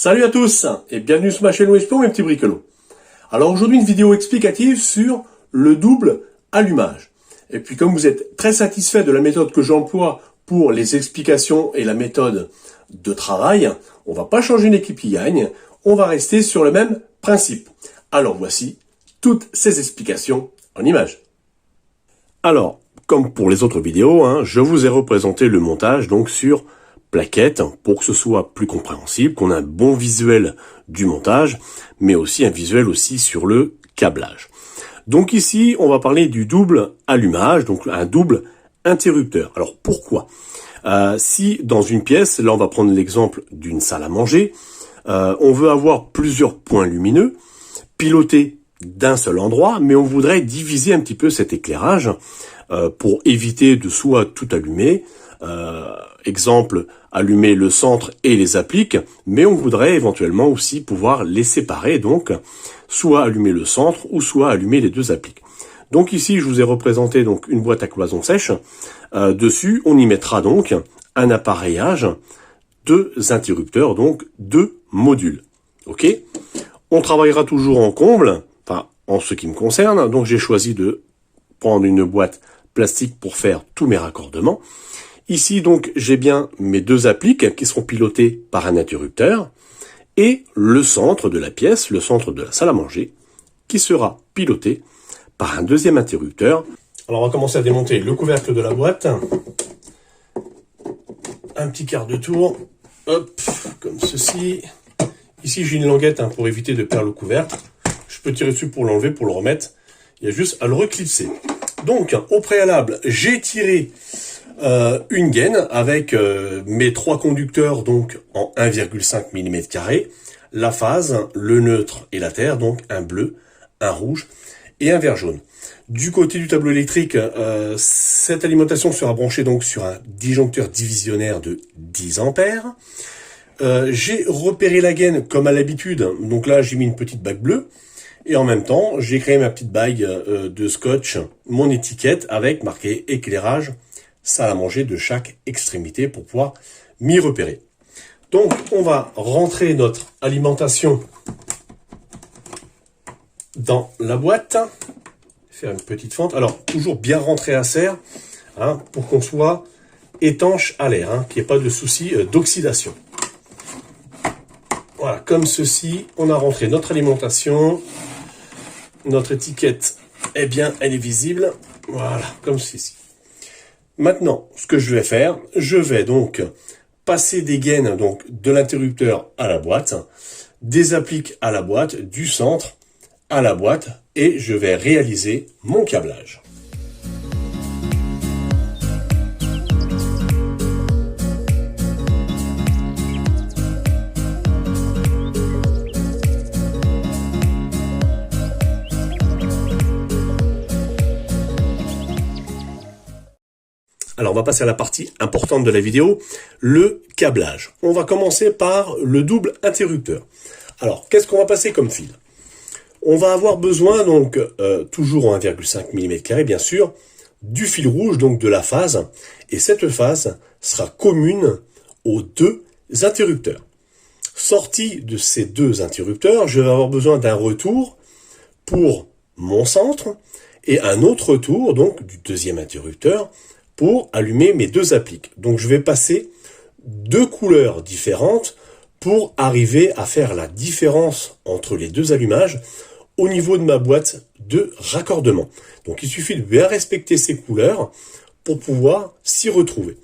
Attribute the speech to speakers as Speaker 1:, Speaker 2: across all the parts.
Speaker 1: Salut à tous et bienvenue sur ma chaîne Louis-Pion, mes petits bricolos. Alors aujourd'hui une vidéo explicative sur le double allumage. Et puis comme vous êtes très satisfait de la méthode que j'emploie pour les explications et la méthode de travail, on va pas changer une équipe qui gagne, on va rester sur le même principe. Alors voici toutes ces explications en images. Alors, comme pour les autres vidéos, je vous ai représenté le montage donc sur plaquette pour que ce soit plus compréhensible, qu'on ait un bon visuel du montage, mais aussi un visuel aussi sur le câblage. Donc ici, on va parler du double allumage, donc un double interrupteur. Alors pourquoi si dans une pièce, là on va prendre l'exemple d'une salle à manger, on veut avoir plusieurs points lumineux, pilotés d'un seul endroit, mais on voudrait diviser un petit peu cet éclairage pour éviter de soit tout allumer, exemple, allumer le centre et les appliques, mais on voudrait éventuellement aussi pouvoir les séparer, donc soit allumer le centre ou soit allumer les deux appliques. Donc ici, je vous ai représenté donc une boîte à cloison sèche. Dessus, on y mettra donc un appareillage, deux interrupteurs, donc deux modules. Ok. On travaillera toujours en comble, enfin en ce qui me concerne. Donc j'ai choisi de prendre une boîte plastique pour faire tous mes raccordements. Ici, donc, j'ai bien mes deux appliques qui seront pilotées par un interrupteur et le centre de la pièce, le centre de la salle à manger, qui sera piloté par un deuxième interrupteur. Alors, on va commencer à démonter le couvercle de la boîte. Un petit quart de tour. Hop, comme ceci. Ici, j'ai une languette pour éviter de perdre le couvercle. Je peux tirer dessus pour l'enlever, pour le remettre. Il y a juste à le reclipser. Donc, au préalable, j'ai tiré une gaine avec mes trois conducteurs donc en 1,5 mm, la phase, le neutre et la terre, donc un bleu, un rouge et un vert jaune. Du côté du tableau électrique, cette alimentation sera branchée donc sur un disjoncteur divisionnaire de 10 ampères. J'ai repéré la gaine comme à l'habitude, donc là j'ai mis une petite bague bleue. Et en même temps, j'ai créé ma petite bague de scotch, mon étiquette avec marqué éclairage, salle à manger de chaque extrémité pour pouvoir m'y repérer. Donc, on va rentrer notre alimentation dans la boîte, faire une petite fente. Alors, toujours bien rentrer à serre, pour qu'on soit étanche à l'air, qu'il n'y ait pas de souci d'oxydation. Voilà, comme ceci, on a rentré notre alimentation. Notre étiquette, eh bien, elle est visible. Voilà, comme ceci. Maintenant, ce que je vais faire, je vais donc passer des gaines donc de l'interrupteur à la boîte, des appliques à la boîte, du centre à la boîte, et je vais réaliser mon câblage. Alors, on va passer à la partie importante de la vidéo, le câblage. On va commencer par le double interrupteur. Alors, qu'est-ce qu'on va passer comme fil? On va avoir besoin, donc, toujours en 1,5 mm, bien sûr, du fil rouge, donc de la phase. Et cette phase sera commune aux deux interrupteurs. Sorti de ces deux interrupteurs, je vais avoir besoin d'un retour pour mon centre et un autre retour, donc, du deuxième interrupteur, pour allumer mes deux appliques. Donc je vais passer deux couleurs différentes pour arriver à faire la différence entre les deux allumages au niveau de ma boîte de raccordement. Donc il suffit de bien respecter ces couleurs pour pouvoir s'y retrouver.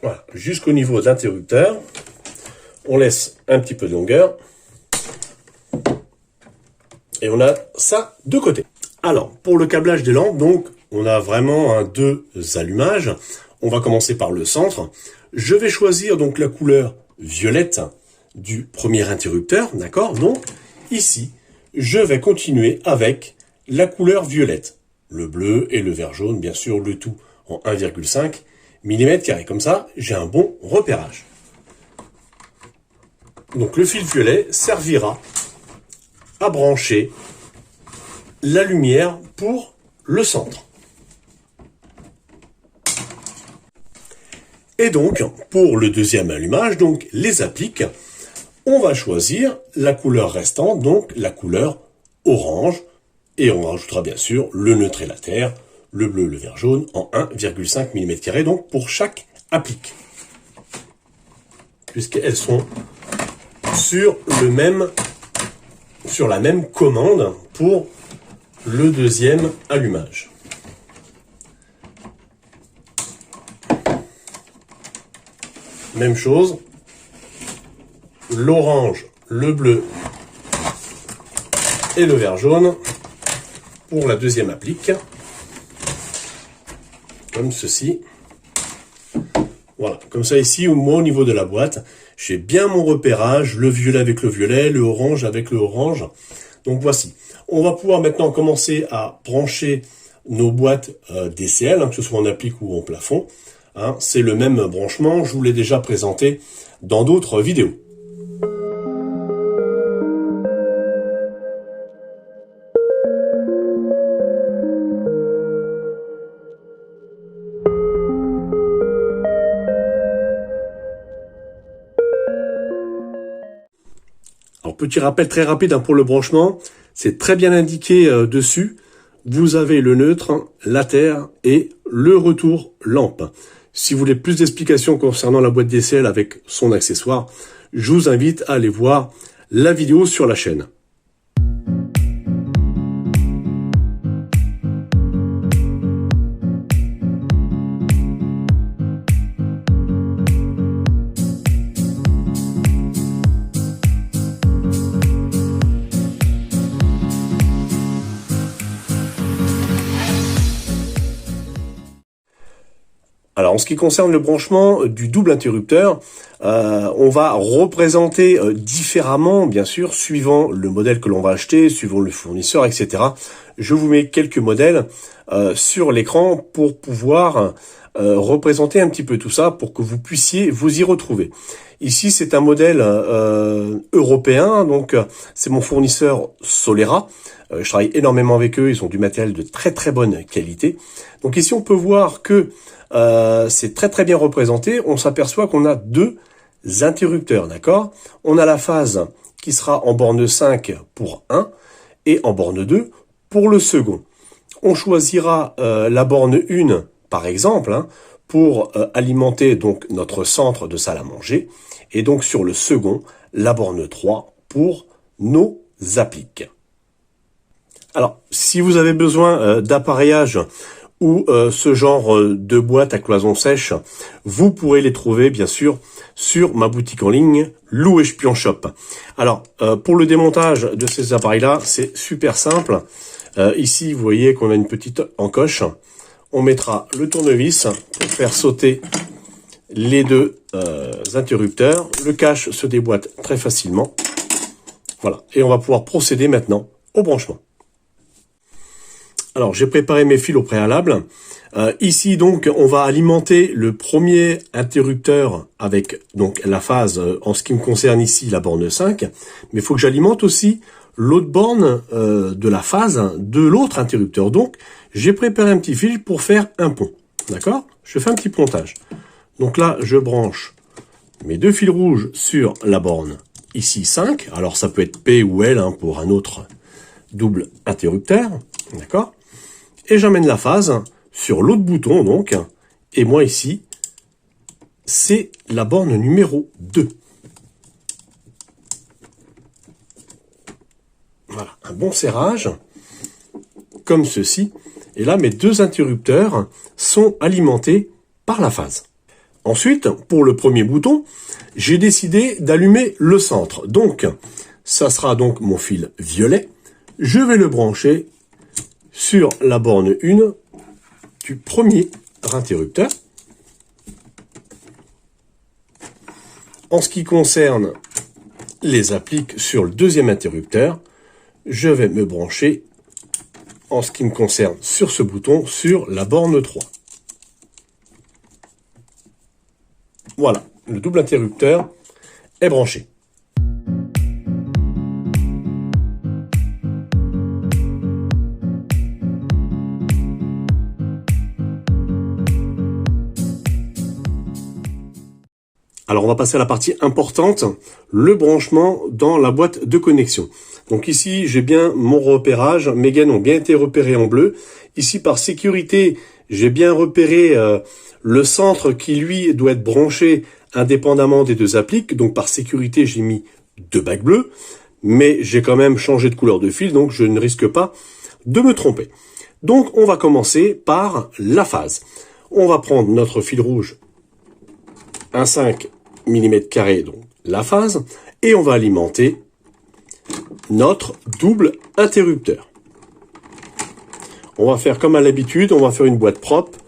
Speaker 1: Voilà, jusqu'au niveau d'interrupteur. On laisse un petit peu de longueur. Et on a ça de côté. Alors, pour le câblage des lampes, donc, on a vraiment deux allumages. On va commencer par le centre. Je vais choisir donc la couleur violette du premier interrupteur, d'accord? Donc, ici, je vais continuer avec la couleur violette. Le bleu et le vert jaune, bien sûr, le tout en 1,5 mm². Comme ça, j'ai un bon repérage. Donc le fil violet servira à brancher la lumière pour le centre. Et donc, pour le deuxième allumage, donc les appliques, on va choisir la couleur restante, donc la couleur orange, et on rajoutera bien sûr le neutre et la terre, le bleu, le vert, jaune, en 1,5 mm², donc pour chaque applique. Puisqu'elles sont sur la même commande pour le deuxième allumage. Même chose, l'orange, le bleu et le vert jaune pour la deuxième applique, comme ceci. Voilà, comme ça ici, moi au niveau de la boîte, j'ai bien mon repérage, le violet avec le violet, le orange avec le orange. Donc voici, on va pouvoir maintenant commencer à brancher nos boîtes DCL, que ce soit en applique ou en plafond. C'est le même branchement, je vous l'ai déjà présenté dans d'autres vidéos. Alors, petit rappel très rapide pour le branchement, c'est très bien indiqué dessus. Vous avez le neutre, la terre et le retour lampe. Si vous voulez plus d'explications concernant la boîte DCL avec son accessoire, je vous invite à aller voir la vidéo sur la chaîne. Alors, en ce qui concerne le branchement du double interrupteur, on va représenter différemment, bien sûr, suivant le modèle que l'on va acheter, suivant le fournisseur, etc. Je vous mets quelques modèles sur l'écran pour pouvoir représenter un petit peu tout ça, pour que vous puissiez vous y retrouver. Ici, c'est un modèle européen, donc c'est mon fournisseur Solera. Je travaille énormément avec eux, ils ont du matériel de très très bonne qualité. Donc ici, on peut voir que c'est très très bien représenté. On s'aperçoit qu'on a deux interrupteurs, d'accord? On a la phase qui sera en borne 5 pour 1 et en borne 2 pour le second. On choisira la borne 1 par exemple pour alimenter donc notre centre de salle à manger, et donc sur le second la borne 3 pour nos appliques. Alors si vous avez besoin d'appareillage ou ce genre de boîte à cloison sèche, vous pourrez les trouver bien sûr sur ma boutique en ligne Lou & Spion Shop. Alors pour le démontage de ces appareils là, c'est super simple. Ici vous voyez qu'on a une petite encoche. On mettra le tournevis pour faire sauter les deux interrupteurs. Le cache se déboîte très facilement. Voilà, et on va pouvoir procéder maintenant au branchement. Alors, j'ai préparé mes fils au préalable. Ici, donc, on va alimenter le premier interrupteur avec donc la phase, en ce qui me concerne ici, la borne 5. Mais il faut que j'alimente aussi l'autre borne de la phase de l'autre interrupteur. Donc, j'ai préparé un petit fil pour faire un pont. D'accord? Je fais un petit pontage. Donc là, je branche mes deux fils rouges sur la borne ici 5. Alors, ça peut être P ou L pour un autre double interrupteur. D'accord? Et j'amène la phase sur l'autre bouton, donc, et moi ici, c'est la borne numéro 2. Voilà, un bon serrage, comme ceci. Et là, mes deux interrupteurs sont alimentés par la phase. Ensuite, pour le premier bouton, j'ai décidé d'allumer le centre. Donc, ça sera donc mon fil violet. Je vais le brancher sur la borne 1 du premier interrupteur. En ce qui concerne les appliques sur le deuxième interrupteur, je vais me brancher, en ce qui me concerne sur ce bouton, sur la borne 3. Voilà, le double interrupteur est branché. Alors on va passer à la partie importante, le branchement dans la boîte de connexion. Donc ici j'ai bien mon repérage, mes gaines ont bien été repérés en bleu. Ici par sécurité, j'ai bien repéré le centre qui lui doit être branché indépendamment des deux appliques. Donc par sécurité j'ai mis 2 bacs bleus, mais j'ai quand même changé de couleur de fil, donc je ne risque pas de me tromper. Donc on va commencer par la phase. On va prendre notre fil rouge, un 5 mm², donc la phase, et on va alimenter notre double interrupteur. On va faire comme à l'habitude, on va faire une boîte propre,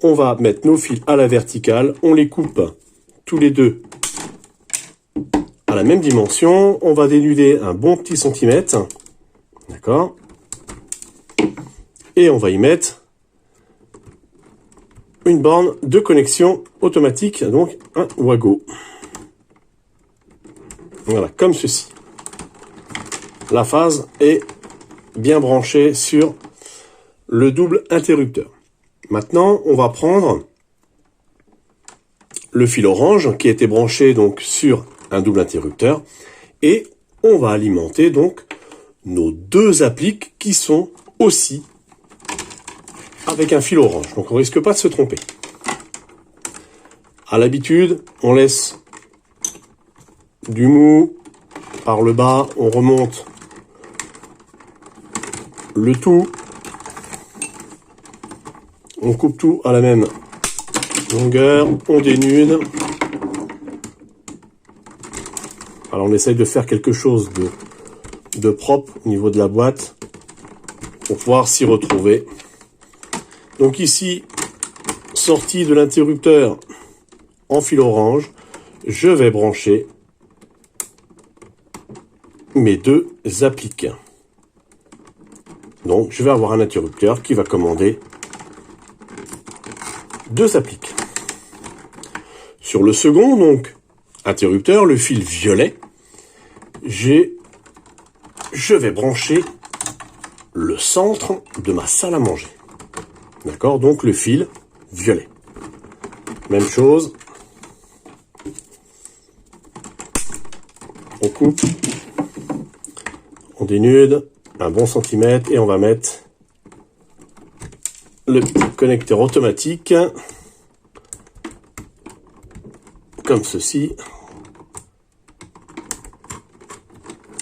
Speaker 1: on va mettre nos fils à la verticale, on les coupe tous les deux à la même dimension, on va dénuder un bon petit centimètre, d'accord, et on va y mettre une borne de connexion automatique, donc un Wago. Voilà, comme ceci. La phase est bien branchée sur le double interrupteur. Maintenant, on va prendre le fil orange qui a été branché donc sur un double interrupteur et on va alimenter donc nos 2 appliques qui sont aussi avec un fil orange. Donc on risque pas de se tromper. À l'habitude, on laisse du mou par le bas, on remonte le tout, on coupe tout à la même longueur, on dénude. Alors on essaye de faire quelque chose de propre au niveau de la boîte pour pouvoir s'y retrouver. Donc ici, sortie de l'interrupteur en fil orange, je vais brancher mes 2 appliques. Donc je vais avoir un interrupteur qui va commander 2 appliques. Sur le second, donc, interrupteur, le fil violet, je vais brancher le centre de ma salle à manger. D'accord, donc le fil violet. Même chose. On coupe, on dénude un bon centimètre et on va mettre le petit connecteur automatique comme ceci.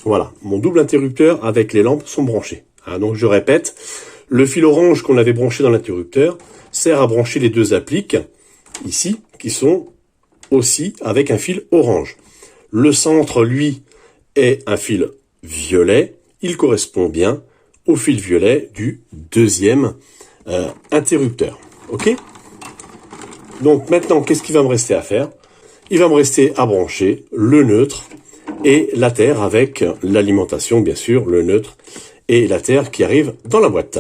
Speaker 1: Voilà, mon double interrupteur avec les lampes sont branchés. Donc je répète, le fil orange qu'on avait branché dans l'interrupteur sert à brancher les 2 appliques ici qui sont aussi avec un fil orange. Le centre, lui, est un fil violet. Il correspond bien au fil violet du 2e interrupteur. Ok? Donc maintenant, qu'est-ce qu'il va me rester à faire? Il va me rester à brancher le neutre et la terre avec l'alimentation, bien sûr, le neutre et la terre qui arrive dans la boîte.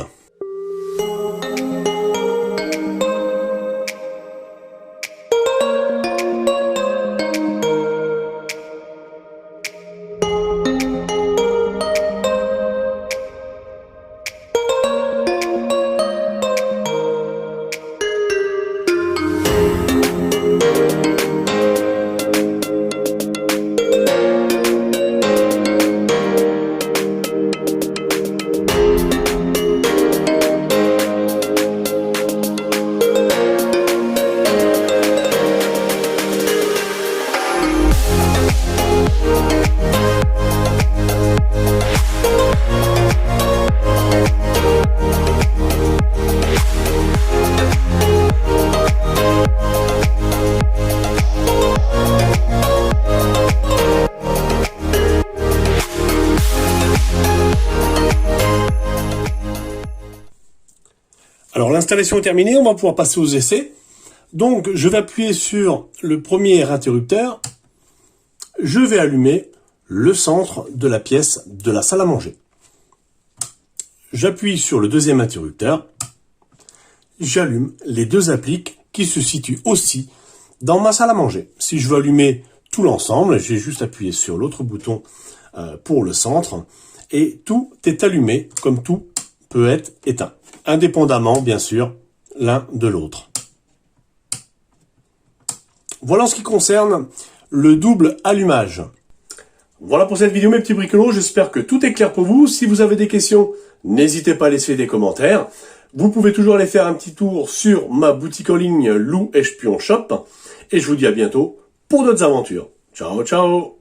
Speaker 1: Alors l'installation est terminée, on va pouvoir passer aux essais. Donc je vais appuyer sur le premier interrupteur, je vais allumer le centre de la pièce de la salle à manger. J'appuie sur le deuxième interrupteur, j'allume les 2 appliques qui se situent aussi dans ma salle à manger. Si je veux allumer tout l'ensemble, j'ai juste appuyé sur l'autre bouton pour le centre et tout est allumé comme tout peut être éteint, indépendamment bien sûr l'un de l'autre. Voilà en ce qui concerne le double allumage. Voilà pour cette vidéo mes petits bricolos, j'espère que tout est clair pour vous. Si vous avez des questions, n'hésitez pas à laisser des commentaires. Vous pouvez toujours aller faire un petit tour sur ma boutique en ligne Lou Espion Shop. Et je vous dis à bientôt pour d'autres aventures. Ciao, ciao!